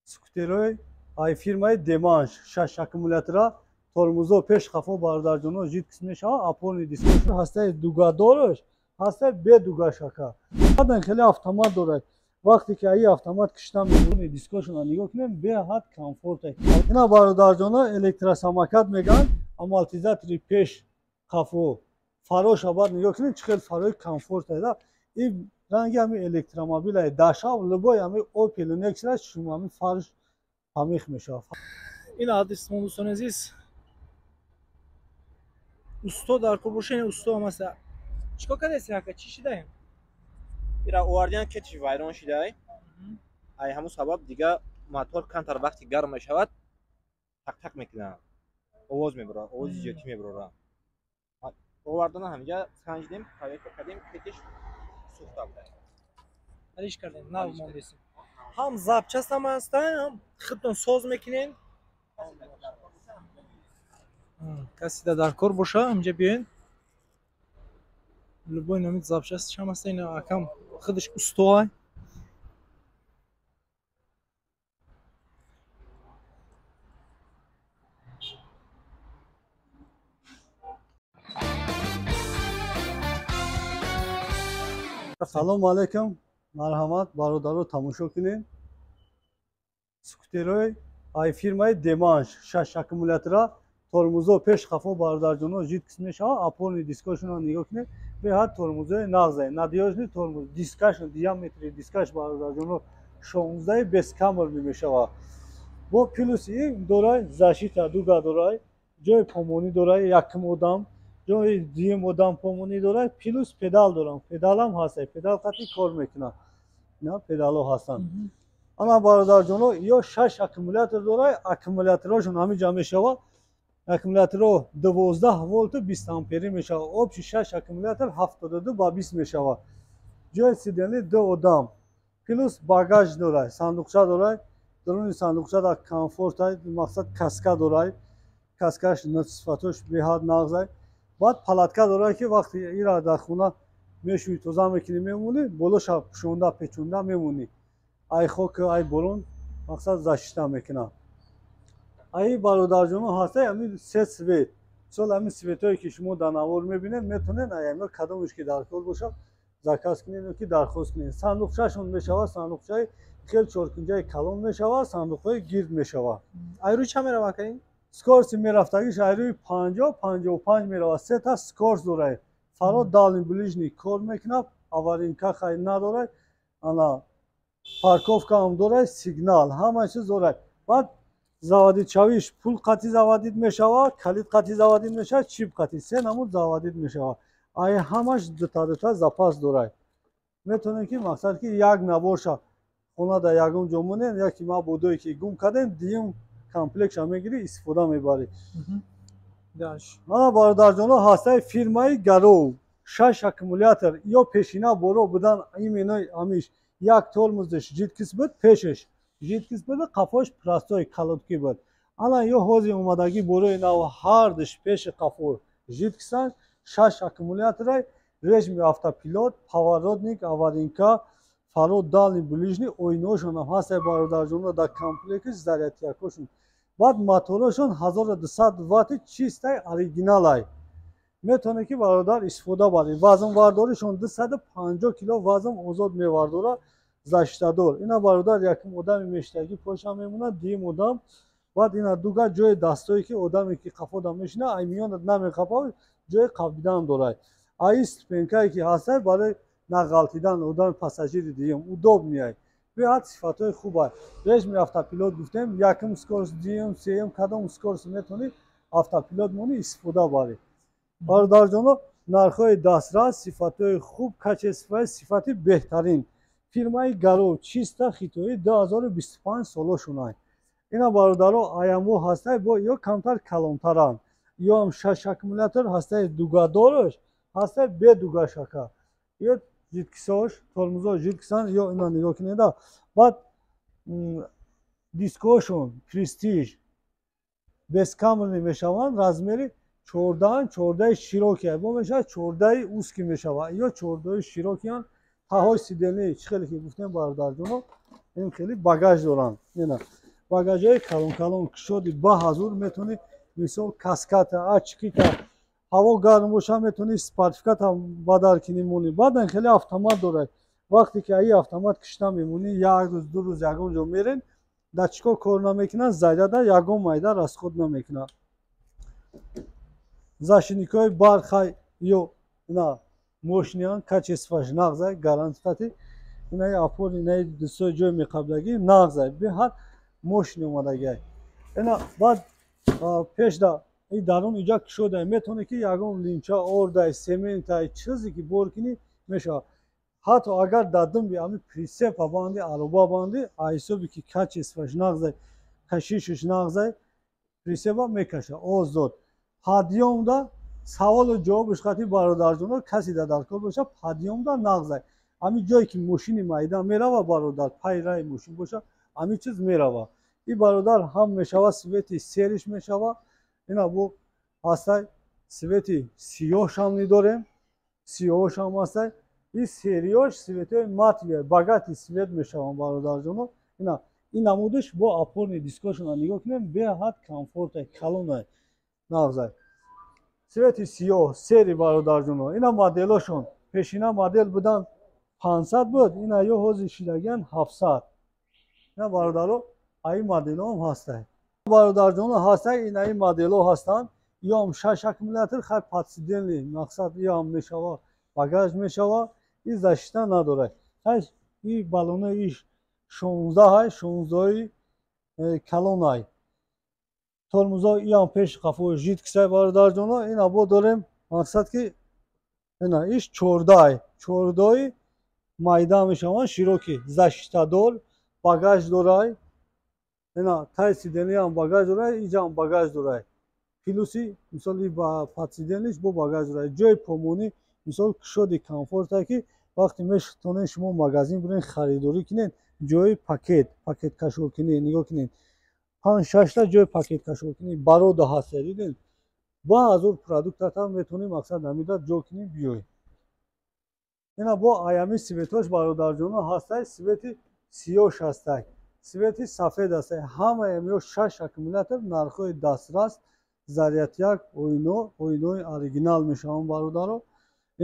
скутерои ай фирмаи Деманш 6 аккумулятора тормозо пеш хафо бародарҷоно жидкис мешавад опорни дискошон ҳастаи дугадораш ҳастаи бе дугашака баъдан хеле автомат дорад вақте ки аи автомат кишта мебурни дискошона нигоҳ кунем беҳад комфорта ина бародарҷоно электросамокат мегӯянд амортизатори пеш хафо фароша баъд нигоҳ кунем чӣ хел фарои комфорта ин ранги ҳамин электромобилаи дашав любой ҳамин Opel Nexra шумо ҳамин фарш ҳамих мешавад. Ин адистмон дӯстон азиз усто дар кӯбошени усто ҳамаста чикор кардеси ҳака чӣ шидаем ира овардиан кетиш вайрон шидай ай ҳамун сабаб дига мотор кантар вақти гарм мешавад так мекунад овоз мебарад овози зиёдӣ мебарад овардана ҳамҷа санҷидем проверка кардем кетиш сӯхта буд ҳалиш кардем нав мондесим ҳам запчаст ҳам ҳастан ҳам худтон соз мекунен касида дар кор боша ҳамҷа биёен любой номид запчастиш ҳам ҳаста ина акам худаш устоай салому алайкум марҳамат бародаро тамошо кунед скутерои ай фирмаи Деманш 6 аккумулятора тормозо пеш хафо бародарҷоно жидкис мешавад опорни дискошона нигоҳ кунед беҳад тормозои нағзае надёжни тормоз дискаш диаметри дискаш бародарҷоно 16 без камер мешавад бо плюси ин дорад защита дуга дорад ҷои помонӣ дорад якум одам ҷои дуюм одам помонӣ дорад плюс педал дорам педалам ҳаста педал қати кор мекунад ина педало ҳастанд ана бародарҷоно ё 6 аккумулятор дорад аккумуляторашон ҳаминҷа мешавад аккумулятора 12 волту 20 ампери мешавад обши 6 аккумулятор 72 ба 20 мешавад ҷои сидани 2 одам плюс багаж дорад сандуқча дорад даруни сандуқча да комфорта мақсад каска дорад каскаш сифатош беҳад нағзай баъд палатка дорад ки вақте ира дар хона мешӯи тоза мекунӣ мемонӣ болоша пушонда печонда мемонӣ ай хок ай борон мақсад защита мекунад ай бародарҷоно ҳастай ҳамин се свет мисол ҳамин светое ки шумо дар навор мебинед метонед аяно кадомаш ки дар кор бошад заказ кунед ё ки дархост кунед сандуқчашон мешавад сандуқчаи хел чоркунҷаи калон мешавад сандуқҳои гирд мешавад айрӯи ча меравад ин скорси мерафтагиш айрӯи 50-55 меравад сета скорс дорад фаро далин ближний кор мекунад аваринка хай надорад ана парковка ҳам дорад сигнал ҳама чиз дорад баъд заводидшавиш пул қати заводид мешавад калид қати заводид мешавад чип қати се намуд заводид мешавад ай ҳамаш дута запас дорад метонед ки мақсад ки як набоша хона дар ягон ҷо монед яки ма будое ки гум кардем дуюм комплектша мегирӣ истифода мебарӣ мана бародарҷоно ҳастаи фирмаи Гаров 6 аккумулятор ё пешина боро будан именно ҳамиш як тормозиш жидкис буд пешаш жидкис буд қафош простой колодки буд ана ё ҳозир омадагӣ борои нав ҳардаш пеши қафо жидкисанд 6 аккумулятора режими автопилот поворотник аваринка фаро дални ближний оинаошонам ҳастаи бародарҷоно дар комплекти зарядкакошон баъд моторошон 1200 ватти чистай оригиналай метавонед ки бародар истифода баред вазнвардоришон 250 кило вазн озод мевардорад защитадор ина бародар якум одами мештагӣ поша мемонад дуюм одам баъд ина дуга ҷои дастое ки одаме ки қафода мешина ай миёнат намеқапад ҷои қабидан дорад ай ступенкае ки ҳастад барои нағалтидан одами пассажири дуюм удобнияй беҳад сифатҳои хубай режими автопилот гуфтем якум скорс дуюм сеюм кадом скорс метавонӣ автопилот монӣ истифода баред бародарҷоно нархҳои дастрас сифатҳои хуб качествои сифати беҳтарин фирмаи Гаров чиста хитои 2025 солошунай ина бародаро аямво ҳастай бо ё камтар калонтаранд ё ҳам 6 аккумулятор ҳастаи дугадораш ҳастай бе дугашака ё жидкисош тормозо жидкисанд ё ина нигоҳ кунеда баъд дискошон престиж безкамерни мешаванд размери 14 широкия бо мешавад 14 узки мешавад ё 14 широкиянд таҳои сидени чӣ хеле ки гуфтем бародарҷоно ин хеле багаж доранд багажҳои калон кушоди ба ҳазур метавонӣ мисол каската очкита ҳаво гарм боша метавонӣ сертификата ба дар кинӣ монӣ. Баъдан хеле автомат дорад. Вақте ки аи автомат кишта мемонӣ, як рӯз ду рӯз ягон ҷо мерен, датчикҳо кор намекунанд, заряда ягон майда расход намекунад. Защитникҳои барқай ё ина мошиниян качестваш нағзай гарантияти инаи опор инаи дӯстои ҷои меқаблагӣ нағзай беҳар мошини омадагиай. Ина баъд пеш да и дарун иҷа кушодай метавонӣ ки ягон линча ордай сементай чизе ки бор кунӣ мешавад. Ҳатто агар дар думби ҳамин присепа банди ароба банди ҳисоби ки качестваш нағзай кашишаш нағзай присепа мекаша озод. Подъёмда саволу ҷавобиш хати бародарҷоно касе дар кор боша подъёмда нағзай. Ҳамин ҷое ки мошини майда мерава бародар пайраи мошин боша ҳамин чиз мерава. И бародар ҳам мешава свети сериш мешава. Ина бу ҳастай свети сиёҳшам дорем. Сиёҳшам ҳастай. И сериёш светои матовия багати свет мешаванд бародарҷоно. Ина ин намудиш бо опорни дискошона нигоҳ кунем беҳад комфортай калонай нағзай. Свети сиёҳ сери бародарҷоно. Ина моделошон пешина модел будан 500 буд, ина ё ҳозир шидагиян 700. Ина бародаро аи моделҳо ҳам ҳастанд. Бародарҷоно ҳастанд, ина аи моделҳо ҳастанд. Ё ҳам 6 аккумулятор хай подсиденли мақсад ё ҳам мешава багаж мешава. И защита надорад. Хай и балонаи иш 16 16-ои калонай. Тормозо и ҳам пеш қафои жидкисай бародарҷоно. Ина бо дорем мақсад ки ина иш 14-ои майда мешаванд широки защитадор багаж дорад. Ина тай сиденли ҳам багаж дорад, иҷа ҳам багаж дорад. Плюси мисоли ба подсиденлиш бо багаж дорад. Ҷои помонӣ мисол кушоди комфорта ки вақте мешатонед шумо магазин бурен харидорӣ кунед, ҷои пакет кашокунӣ нигоҳ кунед. 5-6 та ҷои пакет кашокунӣ барода ҳаст. Дидед? Ба ҳазур продуктата метавонӣ мақсад ҳамида ҷо кунӣ биёй. Ина бо аями светош бародарҷоно ҳастай свети сиёш ҳастай. Свети сафед ҳастай. Ҳамаям ё 6 аккумулятор нархҳои дастрас зарядяк оинои оригинал мешаванд бародаро.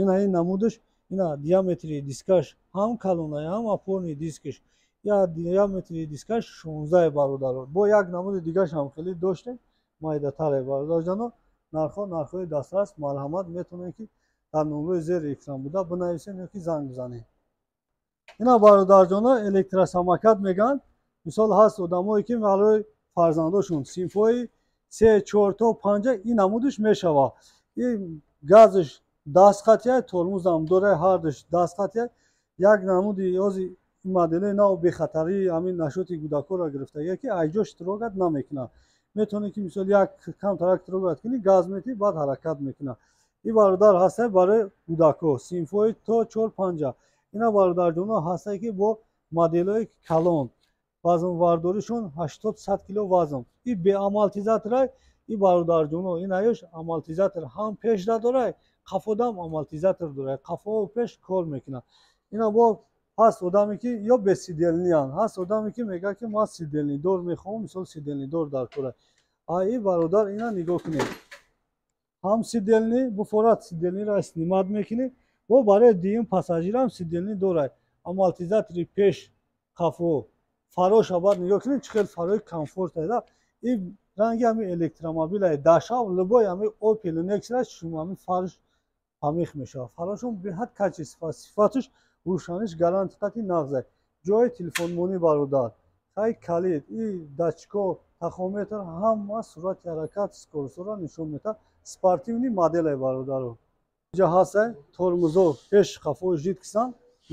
Ина ин намудиш ина диаметри дискаш ҳам калонай ҳам опорни дискаш. Я диаметри дискаш 16 бародаро. Бо як намуди дигаш ҳам хеле доштем майдатаре бародарҷоно. Нархҳои дастрас марҳамат метавонед ки дар номраи зери экран буда бинависед ё ки занг бизанед. Ина бародарҷоно электросамокат мегӯянд. Мисол ҳаст одамое ки барои фарзандошон синфҳои 3 4 то 5 ин намудиш мешава. Ин газиш дастхатия тормозам дорад ҳардуш дастхатия. Як намуди ҳозир ин моделҳои нав бехатарии ҳамин нашоти кӯдаконро гирифтагия ки айҷо штирокат намекунад. Метавонӣ ки мисол як камтарак штирокат кунӣ газ метӣ баъд ҳаракат мекунад. ин бародар ҳастай барои кӯдако синфҳои то 4-5. Ина бародарҷоно ҳастай ки бо моделҳои калон вазнвардоришон 80-100 кило вазн. И беамортизаторай и бародарҷоно инаёш амортизатор ҳам пешда дорад, қафодам амортизатор дорад. Қафоҳо пеш кор мекунад. Ина бо ҳаст одаме ки ё бесиделниянд, ҳаст одаме ки мегӯяд ки ман сиделнидор мехоҳам, мисол сиделнидор дар кор аст. И бародар ина нигоҳ кунед. ҳам сиделни буфорат сиделниро истимод мекунӣ. Бо барои дуюм пассажирам сиделни дорад. Амортизатори пеш қафо фароша баъд нигоҳ кунед чӣ хел фарои комфортада. Ин ранги ҳамин электромобилаи дашав лубои ҳамин Opel Nexra шумо ҳамин фарш ҳамих мешавад. Фарошон беҳад качества сифатиш рӯшаниш гарантияти нағзай. Ҷои телефонмонӣ бародар. Хай калид и датчико тахометр ҳама сурати ҳаракат скоростро нишон медиҳад. Спортивни моделай бародаро. Инҷа ҳастай тормозо пеш қафои жидкисан.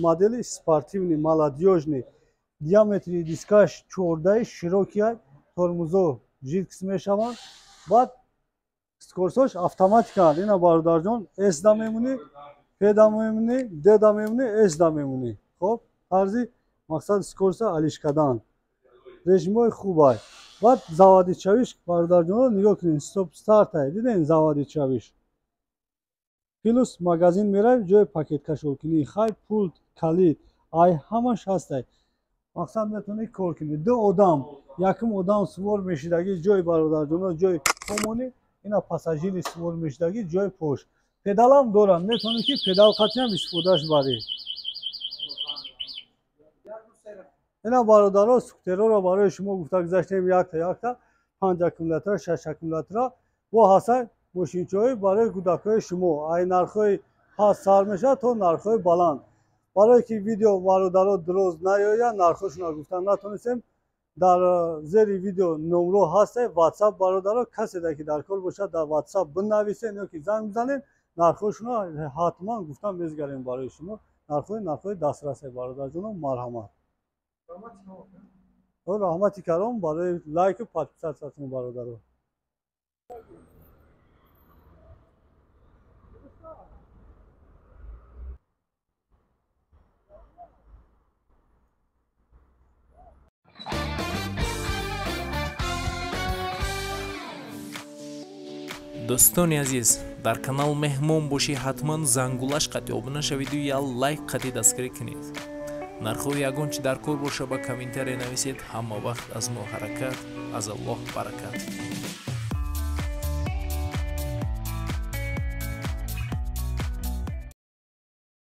Модели спортивни молодёжни. Диаметри дискаш 14 широкияй. Тормозо жидкис мешаванд. Баъд скоросташ автоматиканд. Ина бародарҷон S-да мемонӣ, P-да мемонӣ, D-да мемонӣ, S-да мемонӣ. Хоб тарзи мақсад скороста алиш кардан. Режимҳои хубай. Баъд заводи чавиш бародарҷоно нигоҳ кунед стоп стартай. Диден заводи чавиш. Плюс магазин меравед ҷои пакет кашокунӣ, хай пулт, калид ай ҳамаш ҳастай. мақсад метавонӣ кор кунӣ. Ду одам, якум одам сувор мешидаги ҷои бародарҷоно, ҷои омонӣ, ина пассажири сувор мешидаги ҷои пош. Педалам дорам, метавонӣ ки педал қатиям истифодаш барӣ. ина бародаро скутероро барои шумо гуфта гузаштем, якта 5 аккумулятора, 6 аккумулятора бо ҳасай мошинчаҳои барои кӯдакҳои шумо. Ай нархҳои паст сар мешавад то нархҳои баланд. барое ки видео бародаро дуроз наёяд, нархҳошонро гуфта натонистем, дар зери видео номро ҳаст, WhatsApp бародаро, каседе ки дар кор бошад дар WhatsApp бинависед ё ки занг бизанед, нархҳошонро ҳатман гуфта мезгарем барои шумо. нархҳои дастрасе бародарҷоно, марҳамат. раҳмати каром барои лайку подписатсиятон бародаро. дӯстони азиз, дар канал меҳмон бошӣ ҳатман зангулаш қатӣ обуна шавиду я лайк қатӣ дастгирӣ кунед. нархҳои ягон чи дар кор боша ба комментария нависед. ҳама вақт аз мо ҳаракат, аз Аллоҳ баракат.